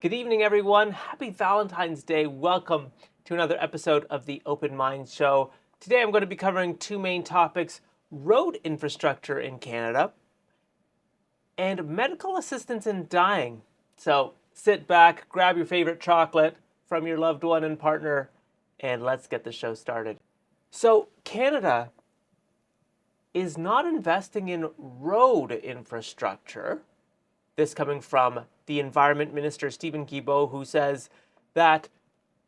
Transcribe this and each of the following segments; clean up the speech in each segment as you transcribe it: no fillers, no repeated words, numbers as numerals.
Good evening, everyone. Happy Valentine's Day. Welcome to another episode of the Open Mind Show. Today I'm going to be covering two main topics: road infrastructure in Canada and medical assistance in dying. So sit back, grab your favorite chocolate from your loved one and partner, and let's get the show started. So, Canada is not investing in road infrastructure. This coming from the Environment Minister, Stephen Guilbeault, who says that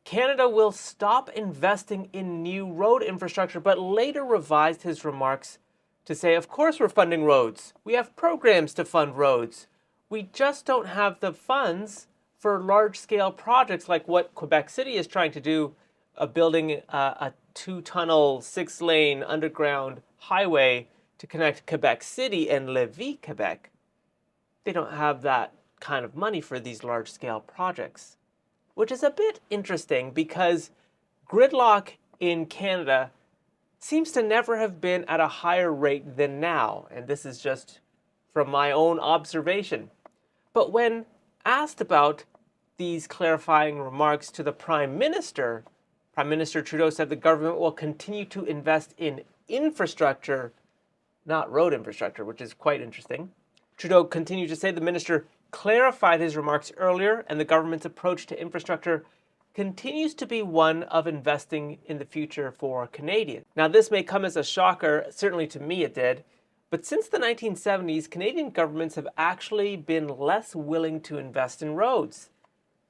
Canada will stop investing in new road infrastructure, but later revised his remarks to say, of course we're funding roads. We have programs to fund roads. We just don't have the funds for large-scale projects like what Quebec City is trying to do, building a two-tunnel, six-lane underground highway to connect Quebec City and Lévis, Quebec. They don't have that kind of money for these large-scale projects, which is a bit interesting because gridlock in Canada seems to never have been at a higher rate than now, and this is just from my own observation. But when asked about these clarifying remarks to the Prime Minister Trudeau said the government will continue to invest in infrastructure, not road infrastructure, which is quite interesting. Trudeau continued to say the minister clarified his remarks earlier, and the government's approach to infrastructure continues to be one of investing in the future for Canadians. Now, this may come as a shocker, certainly to me it did, but since the 1970s, Canadian governments have actually been less willing to invest in roads.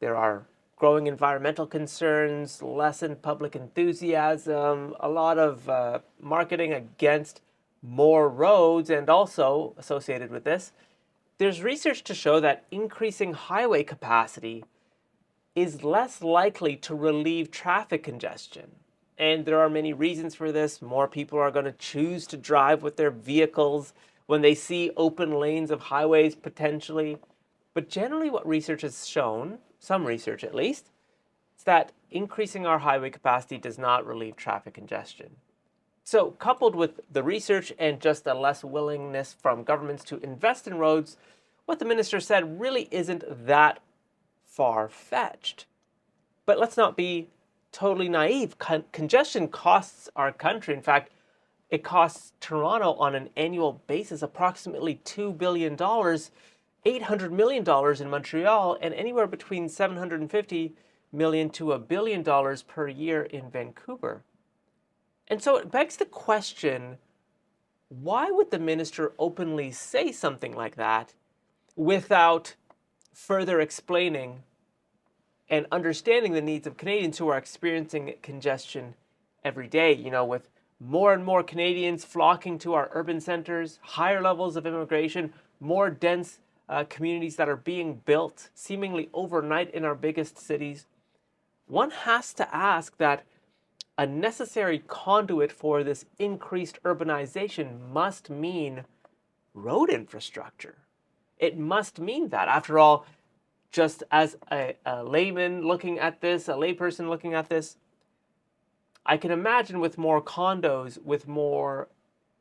There are growing environmental concerns, lessened public enthusiasm, a lot of marketing against more roads, and also associated with this, there's research to show that increasing highway capacity is less likely to relieve traffic congestion. And there are many reasons for this. More people are going to choose to drive with their vehicles when they see open lanes of highways potentially. But generally what research has shown, some research at least, is that increasing our highway capacity does not relieve traffic congestion. So, coupled with the research and just a less willingness from governments to invest in roads, what the minister said really isn't that far-fetched. But let's not be totally naive. Congestion costs our country. In fact, it costs Toronto on an annual basis approximately $2 billion, $800 million in Montreal, and anywhere between $750 million to $1 billion per year in Vancouver. And so it begs the question, why would the minister openly say something like that without further explaining and understanding the needs of Canadians who are experiencing congestion every day? You know, with more and more Canadians flocking to our urban centers, higher levels of immigration, more dense communities that are being built seemingly overnight in our biggest cities, one has to ask that a necessary conduit for this increased urbanization must mean road infrastructure. It must mean that. After all, just as a layman looking at this, a layperson looking at this, I can imagine with more condos, with more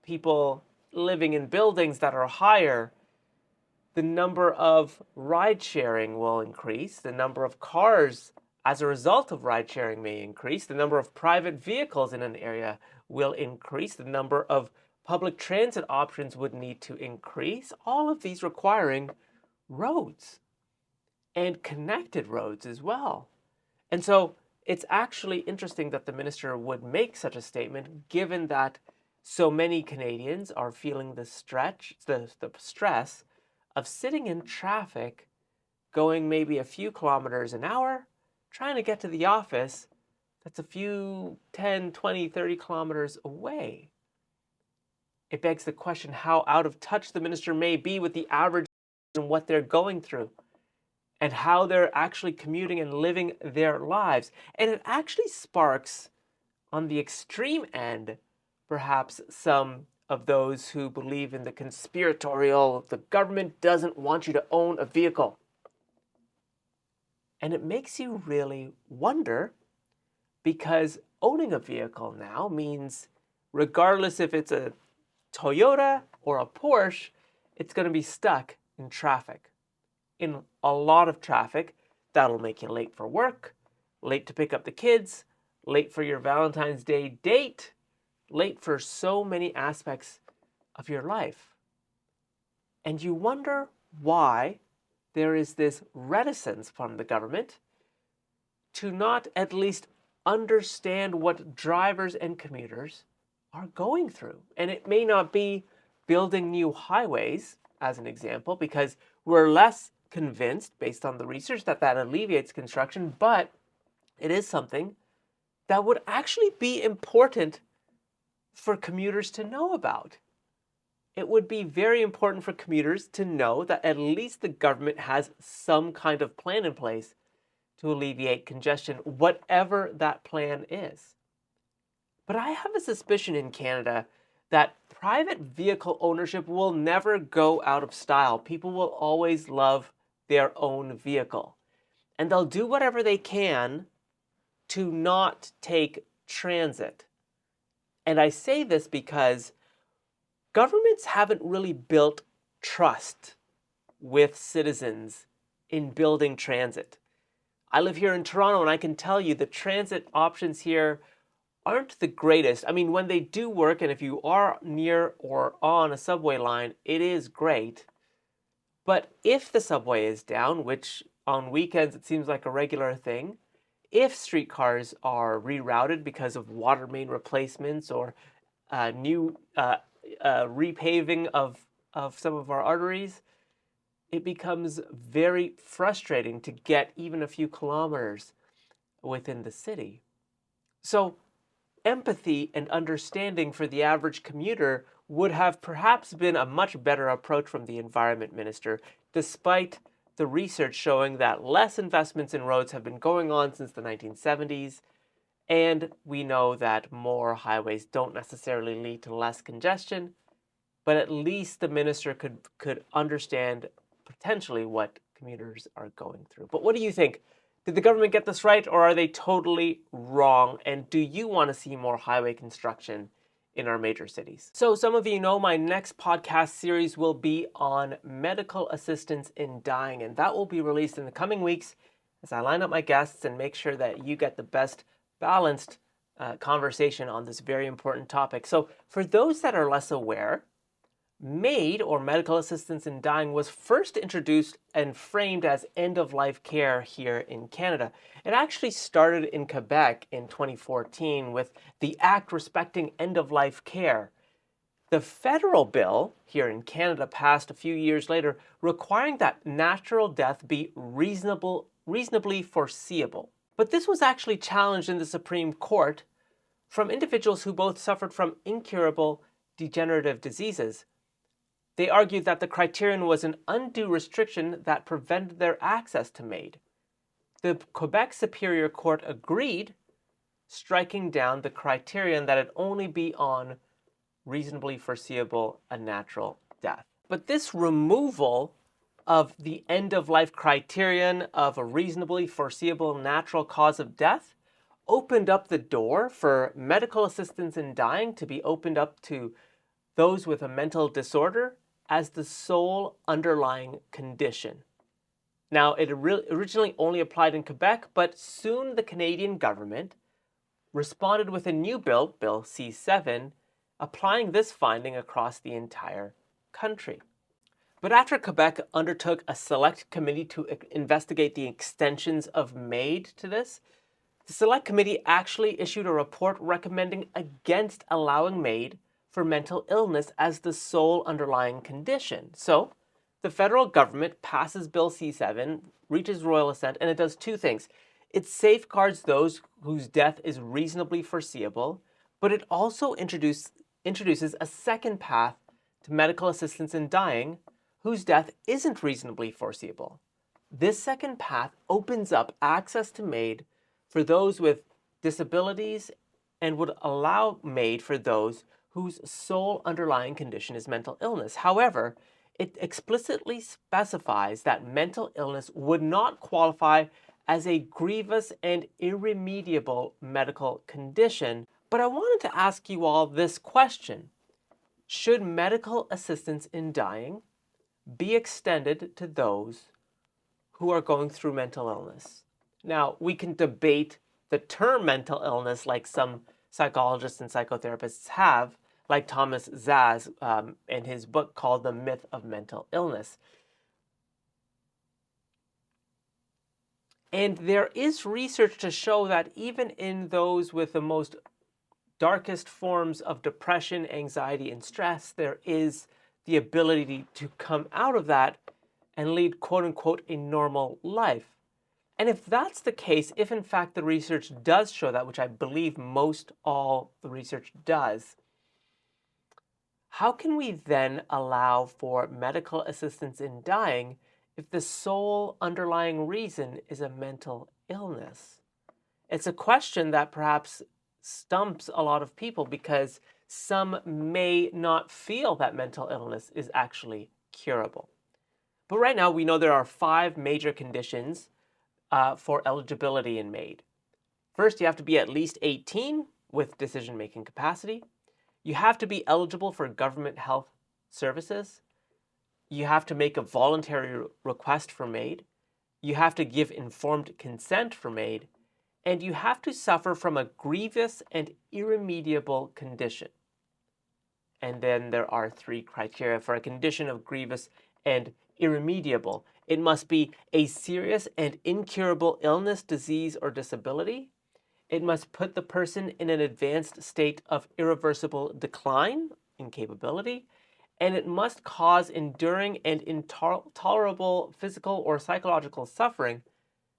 people living in buildings that are higher, the number of ride sharing will increase, the number of cars as a result of ride sharing may increase, the number of private vehicles in an area will increase, the number of public transit options would need to increase, all of these requiring roads and connected roads as well. And so it's actually interesting that the minister would make such a statement, given that so many Canadians are feeling the stress of sitting in traffic, going maybe a few kilometers an hour, trying to get to the office that's a few 10, 20, 30 kilometers away. It begs the question how out of touch the minister may be with the average and what they're going through and how they're actually commuting and living their lives. And it actually sparks, on the extreme end, perhaps some of those who believe in the conspiratorial, the government doesn't want you to own a vehicle. And it makes you really wonder, because owning a vehicle now means, regardless if it's a Toyota or a Porsche, it's going to be stuck in traffic, in a lot of traffic, That'll make you late for work, late to pick up the kids, late for your Valentine's Day date, late for so many aspects of your life. And you wonder why there is this reticence from the government to not at least understand what drivers and commuters are going through. And it may not be building new highways, as an example, because we're less convinced, based on the research, that that alleviates construction, but it is something that would actually be important for commuters to know about. It would be very important for commuters to know that at least the government has some kind of plan in place to alleviate congestion, whatever that plan is. But I have a suspicion in Canada that private vehicle ownership will never go out of style. People will always love their own vehicle. And they'll do whatever they can to not take transit. And I say this because governments haven't really built trust with citizens in building transit. I live here in Toronto, and I can tell you the transit options here aren't the greatest. I mean, when they do work, and if you are near or on a subway line, it is great. But if the subway is down, which on weekends it seems like a regular thing, if streetcars are rerouted because of water main replacements or new repaving of some of our arteries, it becomes very frustrating to get even a few kilometers within the city. So empathy and understanding for the average commuter would have perhaps been a much better approach from the Environment Minister, despite the research showing that less investments in roads have been going on since the 1970s, and we know that more highways don't necessarily lead to less congestion, but at least the minister could understand potentially what commuters are going through. But what do you think? Did the government get this right, or are they totally wrong? And do you want to see more highway construction in our major cities? So some of you know my next podcast series will be on medical assistance in dying, and that will be released in the coming weeks as I line up my guests and make sure that you get the best balanced conversation on this very important topic. So for those that are less aware, MAiD, or medical assistance in dying, was first introduced and framed as end-of-life care here in Canada. It actually started in Quebec in 2014 with the Act respecting end-of-life care. The federal bill here in Canada passed a few years later, requiring that natural death be reasonably foreseeable. But this was actually challenged in the Supreme Court from individuals who both suffered from incurable degenerative diseases. They argued that the criterion was an undue restriction that prevented their access to MAiD. The Quebec Superior Court agreed, striking down the criterion that it only be on reasonably foreseeable a natural death. But this removal of the end-of-life criterion of a reasonably foreseeable natural cause of death opened up the door for medical assistance in dying to be opened up to those with a mental disorder as the sole underlying condition. Now, it originally only applied in Quebec, but soon the Canadian government responded with a new bill, Bill C-7, applying this finding across the entire country. But after Quebec undertook a select committee to investigate the extensions of MAiD to this, the select committee actually issued a report recommending against allowing MAiD for mental illness as the sole underlying condition. So, the federal government passes Bill C-7, reaches royal assent, and it does two things. It safeguards those whose death is reasonably foreseeable, but it also introduces a second path to medical assistance in dying whose death isn't reasonably foreseeable. This second path opens up access to MAiD for those with disabilities and would allow MAiD for those whose sole underlying condition is mental illness. However, it explicitly specifies that mental illness would not qualify as a grievous and irremediable medical condition. But I wanted to ask you all this question. Should medical assistance in dying be extended to those who are going through mental illness. Now, we can debate the term mental illness like some psychologists and psychotherapists have, like Thomas Zaz in his book called The Myth of Mental Illness. And there is research to show that even in those with the most darkest forms of depression, anxiety, and stress, there is the ability to come out of that and lead, quote unquote, a normal life. And if that's the case, if in fact the research does show that, which I believe most all the research does, how can we then allow for medical assistance in dying if the sole underlying reason is a mental illness? It's a question that perhaps stumps a lot of people because some may not feel that mental illness is actually curable. But right now we know there are 5 major conditions for eligibility in MAiD. First, you have to be at least 18 with decision-making capacity. You have to be eligible for government health services. You have to make a voluntary request for MAiD. You have to give informed consent for MAiD. And you have to suffer from a grievous and irremediable condition. And then there are 3 criteria for a condition of grievous and irremediable. It must be a serious and incurable illness, disease, or disability. It must put the person in an advanced state of irreversible decline, incapability, and it must cause enduring and intolerable physical or psychological suffering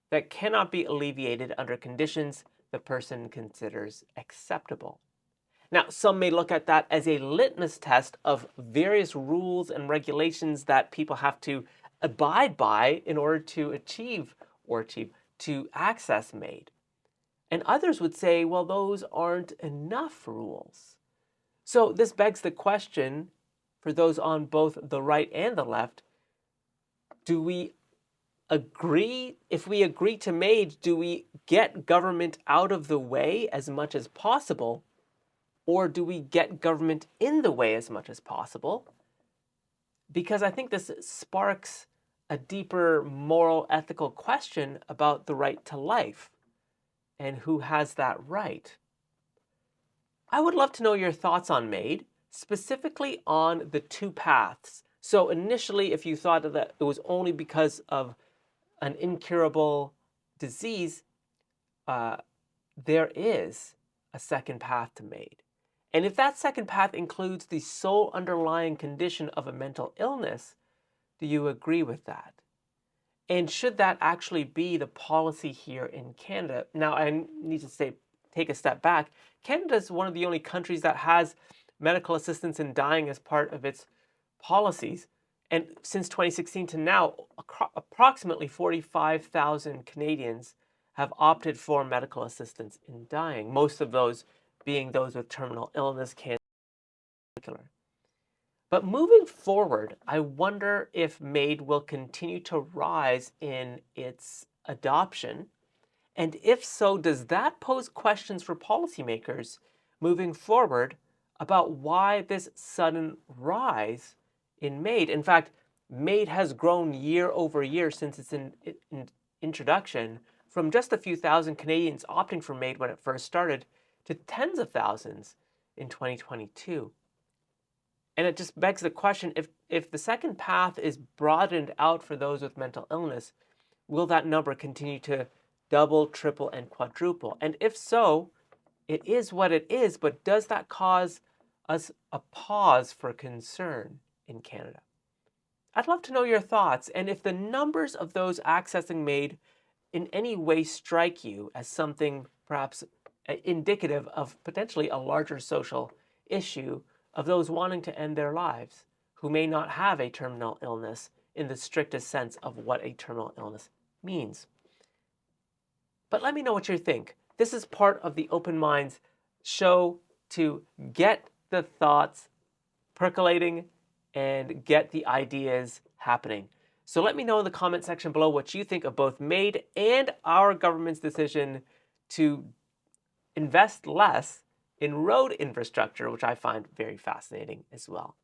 that cannot be alleviated under conditions the person considers acceptable. Now, some may look at that as a litmus test of various rules and regulations that people have to abide by in order to to access MAiD. And others would say, well, those aren't enough rules. So this begs the question for those on both the right and the left, do we agree, if we agree to MAiD, do we get government out of the way as much as possible, or do we get government in the way as much as possible? Because I think this sparks a deeper moral, ethical question about the right to life and who has that right. I would love to know your thoughts on MAiD, specifically on the 2 paths. So initially, if you thought that it was only because of an incurable disease, there is a second path to MAiD. And if that second path includes the sole underlying condition of a mental illness, do you agree with that? And should that actually be the policy here in Canada? Now, I need to take a step back. Canada is one of the only countries that has medical assistance in dying as part of its policies. And since 2016 to now, approximately 45,000 Canadians have opted for medical assistance in dying, most of those being those with terminal illness, cancer in particular. But moving forward, I wonder if MAiD will continue to rise in its adoption. And if so, does that pose questions for policymakers moving forward about why this sudden rise in MAiD? In fact, MAiD has grown year over year since its introduction, from just a few thousand Canadians opting for MAiD when it first started to tens of thousands in 2022. And it just begs the question, if the second path is broadened out for those with mental illness, will that number continue to double, triple, and quadruple? And if so, it is what it is, but does that cause us a pause for concern in Canada? I'd love to know your thoughts, and if the numbers of those accessing MAiD in any way strike you as something perhaps indicative of potentially a larger social issue of those wanting to end their lives who may not have a terminal illness in the strictest sense of what a terminal illness means. But let me know what you think. This is part of the Open Minds show to get the thoughts percolating and get the ideas happening. So let me know in the comment section below what you think of both MAiD and our government's decision to invest less in road infrastructure, which I find very fascinating as well.